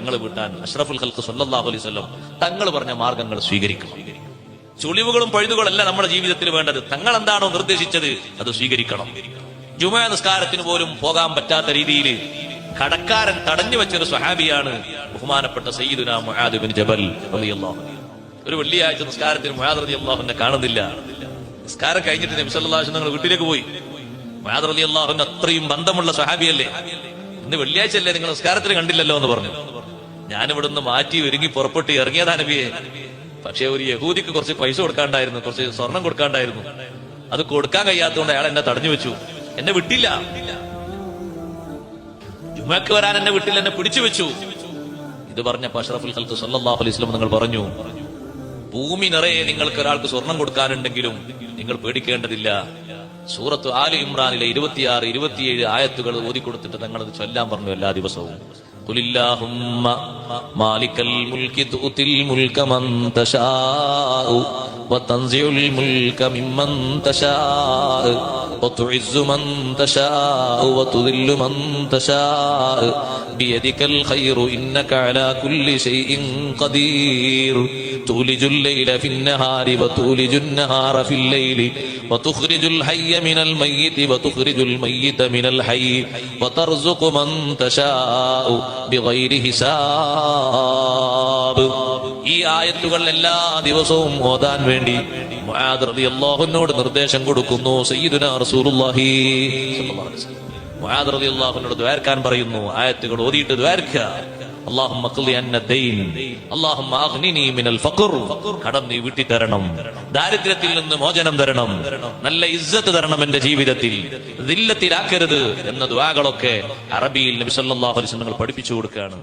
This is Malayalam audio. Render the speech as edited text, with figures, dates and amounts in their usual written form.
കടങ്ങൾ വീട്ടാൻ അഷ്റഫുൽ ഖൽഖ് സല്ലല്ലാഹു അലൈഹി വസല്ലം തങ്ങൾ പറഞ്ഞ മാർഗങ്ങൾ സ്വീകരിക്കണം. ചുളിവുകളും പഴുതുകളല്ല നമ്മുടെ ജീവിതത്തിൽ വേണ്ടത്. തങ്ങൾ എന്താണോ നിർദ്ദേശിച്ചത് അത് സ്വീകരിക്കണം. ജുമുഅ നിസ്കാരത്തിന് പോലും പോകാൻ പറ്റാത്ത രീതിയിൽ കടക്കാരൻ തടഞ്ഞു വെച്ചൊരു സ്വഹാബിയാണ് ബഹുമാനപ്പെട്ട സയ്യിദുനാ മുആദ് ബിൻ ജബൽ റളിയല്ലാഹു അൻഹു. ഒരു വെള്ളിയാഴ്ച നിസ്കാരത്തിന് മുആദ് റളിയല്ലാഹു അൻഹു കാണുന്നില്ല. നിസ്കാരം കഴിഞ്ഞിട്ട് നബി സല്ലല്ലാഹു അലൈഹി വസല്ലം വീട്ടിലേക്ക് പോയി. മുആദ് റളിയല്ലാഹു അൻഹു അത്രയും ബന്ധമുള്ള സ്വഹാബിയല്ലേ. ഇന്ന് വെള്ളിയാഴ്ചയല്ലേ, നിങ്ങൾ നിസ്കാരത്തിന് കണ്ടില്ലല്ലോ എന്ന് പറഞ്ഞു. ഞാനിവിടുന്ന് മാറ്റി ഒരുങ്ങി പുറപ്പെട്ട് ഇറങ്ങിയതാ നബിയെ. പക്ഷെ ഒരു യഹൂദിക്ക് കുറച്ച് പൈസ കൊടുക്കാണ്ടായിരുന്നു, കുറച്ച് സ്വർണം കൊടുക്കാണ്ടായിരുന്നു. അത് കൊടുക്കാൻ കഴിയാത്തതുകൊണ്ട് അയാൾ എന്നെ തടഞ്ഞു വെച്ചു, എന്നെ വിട്ടില്ല. ജുമുഅക്ക് വരാൻ എന്നെ വിട്ടില്ല, എന്നെ പിടിച്ചു വെച്ചു. ഇത് പറഞ്ഞപ്പോ അഷ്റഫുൽ ഖൽഖ് സല്ലല്ലാഹു അലൈഹി വസല്ലം നിങ്ങൾ പറഞ്ഞു, ഭൂമി നിറയെ നിങ്ങൾക്ക് ഒരാൾക്ക് സ്വർണം കൊടുക്കാനുണ്ടെങ്കിലും നിങ്ങൾ പേടിക്കേണ്ടതില്ല. സൂറത്ത് ആലി ഇമ്രാനിലെ 26, 27 ആയത്തുകൾ ഓതിക്കൊടുത്തിട്ട് തങ്ങളത് ചൊല്ലാൻ പറഞ്ഞു എല്ലാ ദിവസവും. ഖുലില്ലാഹുമ്മ മാലിക്കൽ മുൽകി തുതിൽ മുൽക മൻ തശാഉ വതൻസിഉൽ മുൽക മിമ്മൻ തശാഉ വതുഇസ്സു മൻ തശാഉ വതുദില്ലു മൻ തശാഉ ബിയദികൽ ഖൈറു ഇന്നക അലാ കുല്ലി ഷൈഇൻ ഖദീർ തുലിജുൽ ലൈല ഫിന്നഹാരി വതുലിജുൻ നഹാറ ഫിൽ ലൈലി വതുഖ്രിജുൽ ഹയ്യ മിനൽ മയ്യിതി വതുഖ്രിജുൽ മയ്യിത മിനൽ ഹയ്യി വതർസുഖു മൻ തശാഉ ബിഗൈരി ഹിസാബ്. ഈ ആയത്തുകൾ എല്ലാ ദിവസവും ഓതാൻ വേണ്ടി മുആദ് റളിയല്ലാഹു അൻഹുവിനോട് നിർദ്ദേശം കൊടുക്കുന്നു സയ്യിദുനാ റസൂലുള്ളാഹി സ്വല്ലല്ലാഹു അലൈഹി വസല്ലം. മുആദ് റളിയല്ലാഹു അൻഹുവിനോട് ദുആർക്കാൻ പറയുന്നു. ആയത്തുകൾ ഓതിയിട്ട് ദുആർക്കുക. അല്ലാഹുമ്മ ഖ്ലി അന്ന ദൈൻ, അല്ലാഹുമ്മ അഗ്നിനി മിനൽ ഫഖർ, കടം നീ വീട്ടി തരണം, ദാരിദ്ര്യത്തിൽ നിന്ന് മോചനം തരണം, നല്ല ഇസ്സത്ത് തരണം എന്റെ ജീവിതത്തിൽ, ദില്ലത്തിലാക്കരുത് എന്ന ദുആകളൊക്കെ അറബിയിൽ നബി സല്ലല്ലാഹു അലൈഹി വസല്ലം പഠിപ്പിച്ചു കൊടുക്കുകയാണ്.